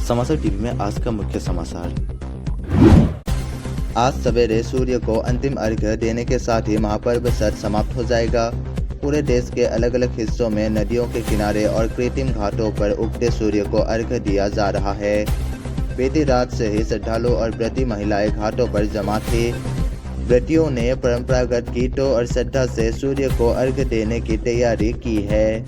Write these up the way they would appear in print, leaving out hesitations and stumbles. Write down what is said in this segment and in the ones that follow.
समाचार टीवी में आज का मुख्य समाचार। आज सवेरे सूर्य को अंतिम अर्घ्य देने के साथ ही महापर्व छठ समाप्त हो जाएगा। पूरे देश के अलग अलग हिस्सों में नदियों के किनारे और कृत्रिम घाटों पर उगते सूर्य को अर्घ्य दिया जा रहा है। बीती रात से ही श्रद्धालु और व्रती महिलाएं घाटों पर जमा थी। व्रतियों ने परंपरागत गीतों और श्रद्धा से सूर्य को अर्घ्य देने की तैयारी की है।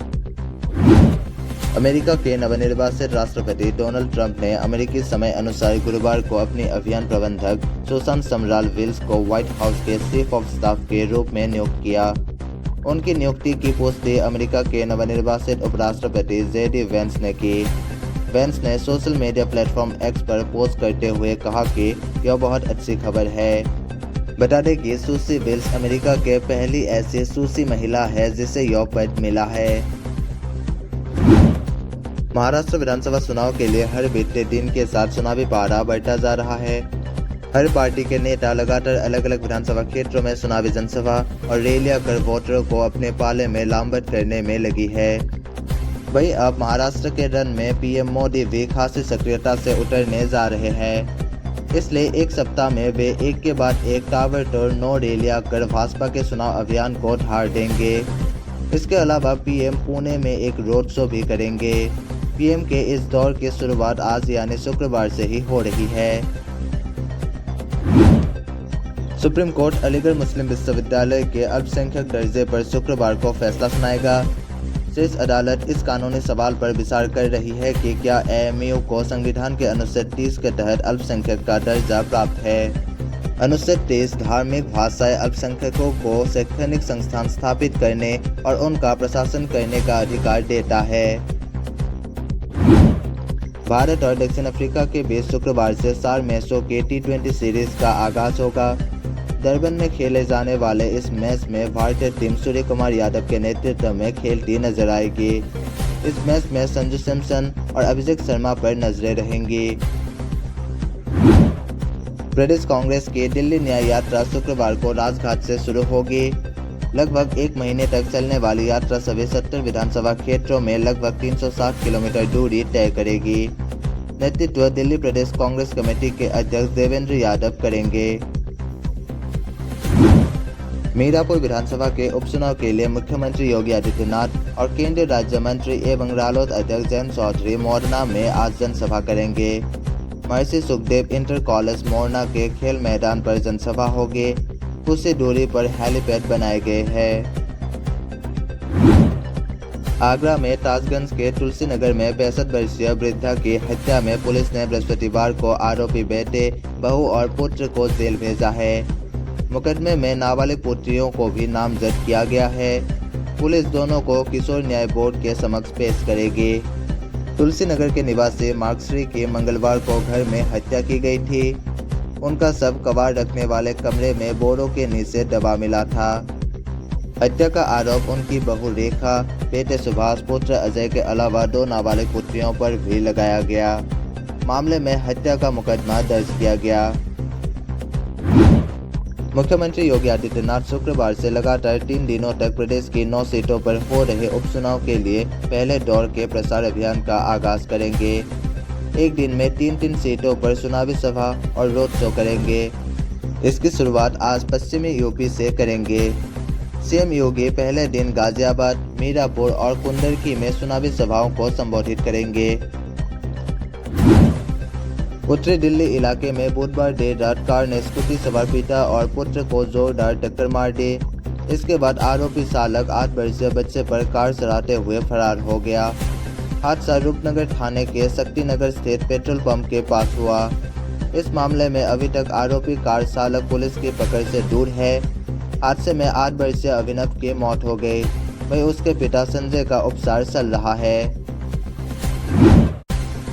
अमेरिका के नवनिर्वाचित राष्ट्रपति डोनाल्ड ट्रंप ने अमेरिकी समय अनुसार गुरुवार को अपनी अभियान प्रबंधक सुसान समराल विल्स को व्हाइट हाउस के चीफ ऑफ स्टाफ के रूप में नियुक्त किया। उनकी नियुक्ति की पुष्टि अमेरिका के नवनिर्वाचित उपराष्ट्रपति जेडी वेंस ने की। वेंस ने सोशल मीडिया प्लेटफॉर्म एक्स पर पोस्ट करते हुए कहा कि यह बहुत अच्छी खबर है। बता दें कि सुसी विल्स अमेरिका के पहली ऐसी सुसी महिला है जिसे यह पद मिला है। महाराष्ट्र विधानसभा चुनाव के लिए हर बीते दिन के साथ चुनावी पारा बढ़ता जा रहा है। हर पार्टी के नेता लगातार अलग अलग विधानसभा क्षेत्रों में चुनावी जनसभा और रैलियां कर वोटरों को अपने पाले में लामबंद करने में लगी है। वहीं अब महाराष्ट्र के रण में पीएम मोदी भी खासी सक्रियता से उतरने जा रहे हैं। इसलिए एक सप्ताह में वे एक के बाद एक ताबड़तोड़ 9 रैलियां कर भाजपा के चुनाव अभियान को धार देंगे। इसके अलावा पीएम पुणे में एक रोड शो भी करेंगे। पीएम के इस दौर की शुरुआत आज यानी शुक्रवार से ही हो रही है। सुप्रीम कोर्ट अलीगढ़ मुस्लिम विश्वविद्यालय के अल्पसंख्यक दर्जे पर शुक्रवार को फैसला सुनाएगा। शीर्ष अदालत इस कानूनी सवाल पर विचार कर रही है कि क्या एएमयू को संविधान के अनुच्छेद 30 के तहत अल्पसंख्यक का दर्जा प्राप्त है। अनुच्छेद 30 धार्मिक भाषाएं अल्पसंख्यकों को शैक्षणिक संस्थान स्थापित करने और उनका प्रशासन करने का अधिकार देता है। भारत और दक्षिण अफ्रीका के बीच शुक्रवार से 4 मैचों के T20 सीरीज का आगाज होगा। डरबन में खेले जाने वाले इस मैच में भारतीय टीम सूर्य कुमार यादव के नेतृत्व में खेलती नजर आएगी। इस मैच में संजू सैमसन और अभिषेक शर्मा पर नजरें रहेंगी। प्रदेश कांग्रेस की दिल्ली न्याय यात्रा शुक्रवार को राजघाट से शुरू होगी। लगभग 1 महीने तक चलने वाली यात्रा सभी 70 विधानसभा क्षेत्रों में लगभग 360 किलोमीटर दूरी तय करेगी। नेतृत्व दिल्ली प्रदेश कांग्रेस कमेटी के अध्यक्ष देवेंद्र यादव करेंगे। मीरापुर विधानसभा के उपचुनाव के लिए मुख्यमंत्री योगी आदित्यनाथ और केंद्रीय राज्य मंत्री एवं रालोद अध्यक्ष जयंत चौधरी मोरना में आज जनसभा करेंगे। महर्षि सुखदेव इंटर कॉलेज मोरना के खेल मैदान पर जनसभा होगी। कुछ दूरी पर हेलीपैड बनाए गए हैं। आगरा में ताजगंज के तुलसी नगर में 65 वर्षीय वृद्धा की हत्या में पुलिस ने बृहस्पतिवार को आरोपी बेटे, बहू और पुत्र को जेल भेजा है। मुकदमे में नाबालिग पुत्रियों को भी नामजद किया गया है। पुलिस दोनों को किशोर न्याय बोर्ड के समक्ष पेश करेगी। तुलसी नगर के निवासी मार्कश्री की मंगलवार को घर में हत्या की गई थी। उनका शव कबाड़ रखने वाले कमरे में बोरों के नीचे दबा मिला था। हत्या का आरोप उनकी बहू रेखा, बेटे सुभाष, पुत्र अजय के अलावा 2 नाबालिग पुत्रियों पर भी लगाया गया। मामले में हत्या का मुकदमा दर्ज किया गया। मुख्यमंत्री योगी आदित्यनाथ शुक्रवार से लगातार 3 दिनों तक प्रदेश की 9 सीटों पर हो रहे उपचुनाव के लिए पहले दौर के प्रचार अभियान का आगाज करेंगे। एक दिन में 3 सीटों पर चुनावी सभा और रोड शो करेंगे। इसकी शुरुआत आज पश्चिमी यूपी से करेंगे। सीएम योगी पहले दिन गाजियाबाद, मीरापुर और कुंदरकी में चुनावी सभाओं को संबोधित करेंगे। उत्तरी दिल्ली इलाके में बुधवार देर रात कार ने स्कूटी सवार पिता और पुत्र को जोरदार टक्कर मार दी। इसके बाद आरोपी चालक 8 वर्षीय बच्चे पर कार चलाते हुए फरार हो गया। हादसा रूपनगर थाने के शक्तिनगर स्थित पेट्रोल पंप के पास हुआ। इस मामले में अभी तक आरोपी कार चालक पुलिस की पकड़ से दूर है। हादसे में 8 वर्षीय अभिनव की मौत हो गई। वहीं उसके पिता संजय का उपचार चल रहा है।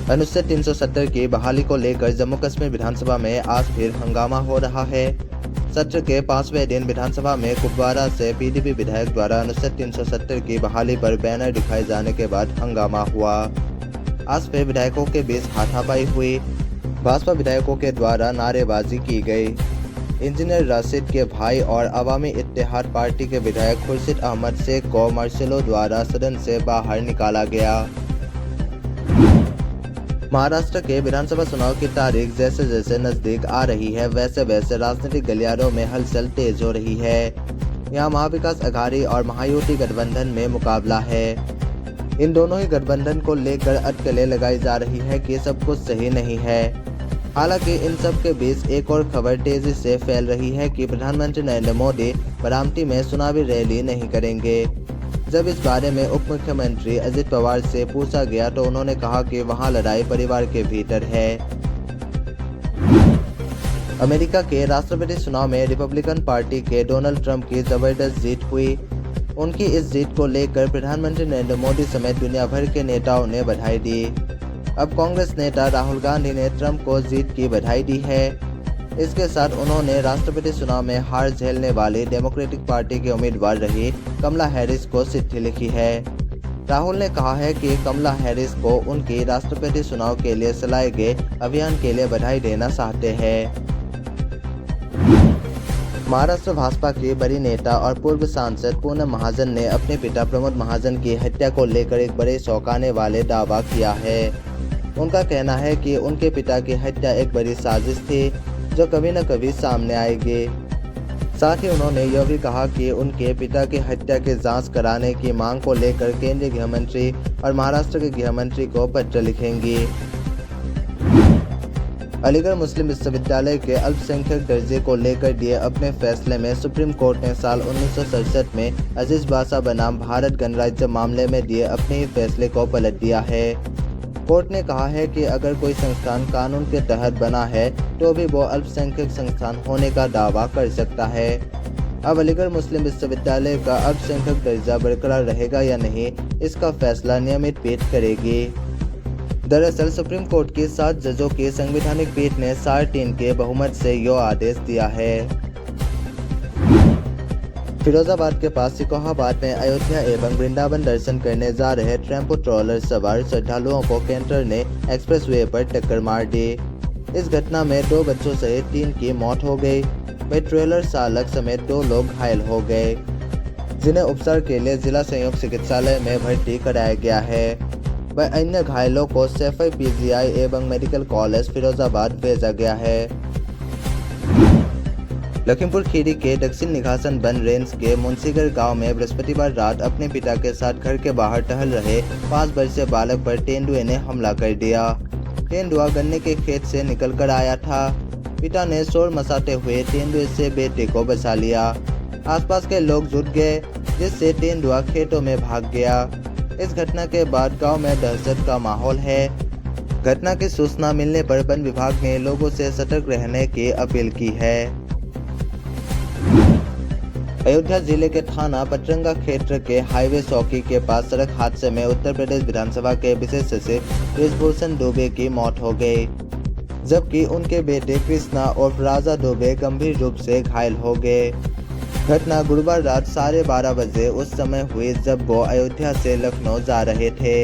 अनुच्छेद 370 की बहाली को लेकर जम्मू कश्मीर विधानसभा में आज फिर हंगामा हो रहा है। सत्र के 5वें दिन विधानसभा में कुपवारा से पीडीपी विधायक द्वारा अनुच्छेद 370 की बहाली पर बैनर दिखाए जाने के बाद हंगामा हुआ। आज फिर विधायकों के बीच हाथापाई हुई। भाजपा विधायकों के द्वारा नारेबाजी की गई। इंजीनियर राशिद के भाई और अवामी इत्तेहाद पार्टी के विधायक खुर्शीद अहमद शेख को मार्शलों द्वारा सदन से बाहर निकाला गया। महाराष्ट्र के विधानसभा चुनाव की तारीख जैसे जैसे नजदीक आ रही है वैसे वैसे राजनीतिक गलियारों में हलचल तेज हो रही है। यहाँ महाविकास अघाड़ी और महायुति गठबंधन में मुकाबला है। इन दोनों ही गठबंधन को लेकर अटकलें लगाई जा रही है कि सब कुछ सही नहीं है। हालांकि इन सब के बीच एक और खबर तेजी से फैल रही है कि प्रधानमंत्री नरेंद्र मोदी बारामती में चुनावी रैली नहीं करेंगे। जब इस बारे में उप मुख्यमंत्री अजित पवार से पूछा गया तो उन्होंने कहा कि वहां लड़ाई परिवार के भीतर है। अमेरिका के राष्ट्रपति चुनाव में रिपब्लिकन पार्टी के डोनाल्ड ट्रंप की जबरदस्त जीत हुई। उनकी इस जीत को लेकर प्रधानमंत्री नरेंद्र मोदी समेत दुनिया भर के नेताओं ने बधाई दी। अब कांग्रेस नेता राहुल गांधी ने ट्रंप को जीत की बधाई दी है। इसके साथ उन्होंने राष्ट्रपति चुनाव में हार झेलने वाली डेमोक्रेटिक पार्टी के उम्मीदवार रही कमला हैरिस को चिट्ठी लिखी है। राहुल ने कहा है कि कमला हैरिस को उनकी राष्ट्रपति चुनाव के लिए चलाए गए अभियान के लिए बधाई देना चाहते हैं। महाराष्ट्र भाजपा की बड़ी नेता और पूर्व सांसद पूनम महाजन ने अपने पिता प्रमोद महाजन की हत्या को लेकर एक बड़े चौंकाने वाले दावा किया है। उनका कहना है कि उनके पिता की हत्या एक बड़ी साजिश थी जो कभी न कभी सामने आएगी। साथ ही उन्होंने यह भी कहा कि उनके पिता की हत्या की जांच कराने की मांग को लेकर केंद्रीय गृह मंत्री और महाराष्ट्र के गृह मंत्री को पत्र लिखेंगी। अलीगढ़ मुस्लिम विश्वविद्यालय के अल्पसंख्यक दर्जे को लेकर दिए अपने फैसले में सुप्रीम कोर्ट ने साल 1967 में अजीज बासा बनाम भारत गणराज्य मामले में दिए अपने ही फैसले को पलट दिया है। कोर्ट ने कहा है कि अगर कोई संस्थान कानून के तहत बना है तो भी वो अल्पसंख्यक संस्थान होने का दावा कर सकता है। अब अलीगढ़ मुस्लिम विश्वविद्यालय का अल्पसंख्यक दर्जा बरकरार रहेगा या नहीं, इसका फैसला नियमित पीठ करेगी। दरअसल सुप्रीम कोर्ट के 7 जजों की संवैधानिक पीठ ने 4-3 के बहुमत से यह आदेश दिया है। फिरोजाबाद के पास सिकोहाबाद में अयोध्या एवं वृंदावन दर्शन करने जा रहे टेम्पो ट्रॉलर सवार श्रद्धालुओं को कैंटर ने एक्सप्रेसवे पर टक्कर मार दी। इस घटना में 2 बच्चों सहित 3 की मौत हो गई। वही ट्रेलर चालक समेत 2 लोग घायल हो गए, जिन्हें उपचार के लिए जिला संयुक्त चिकित्सालय में भर्ती कराया गया है। वह अन्य घायलों को सैफई पीजीआई एवं मेडिकल कॉलेज फिरोजाबाद भेजा गया है। लखीमपुर खीरी के दक्षिण निघासन वन रेंज के मुंशीगढ़ गांव में बृहस्पतिवार रात अपने पिता के साथ घर के बाहर टहल रहे 5 वर्षीय बालक पर तेंदुए ने हमला कर दिया। तेंदुआ गन्ने के खेत से निकलकर आया था। पिता ने शोर मचाते हुए तेंदुए से बेटे को बचा लिया। आसपास के लोग जुट गए, जिससे तेंदुआ खेतों में भाग गया। इस घटना के बाद गांव में दहशत का माहौल है। घटना की सूचना मिलने पर वन विभाग ने लोगों से सतर्क रहने की अपील की है। अयोध्या जिले के थाना पचरंगा क्षेत्र के हाईवे चौकी के पास सड़क हादसे में उत्तर प्रदेश विधानसभा के विशेष सचिव बृजभूषण दुबे की मौत हो गई, जबकि उनके बेटे कृष्णा और राजा दुबे गंभीर रूप से घायल हो गए। घटना गुरुवार रात 12:30 बजे उस समय हुई जब वो अयोध्या से लखनऊ जा रहे थे।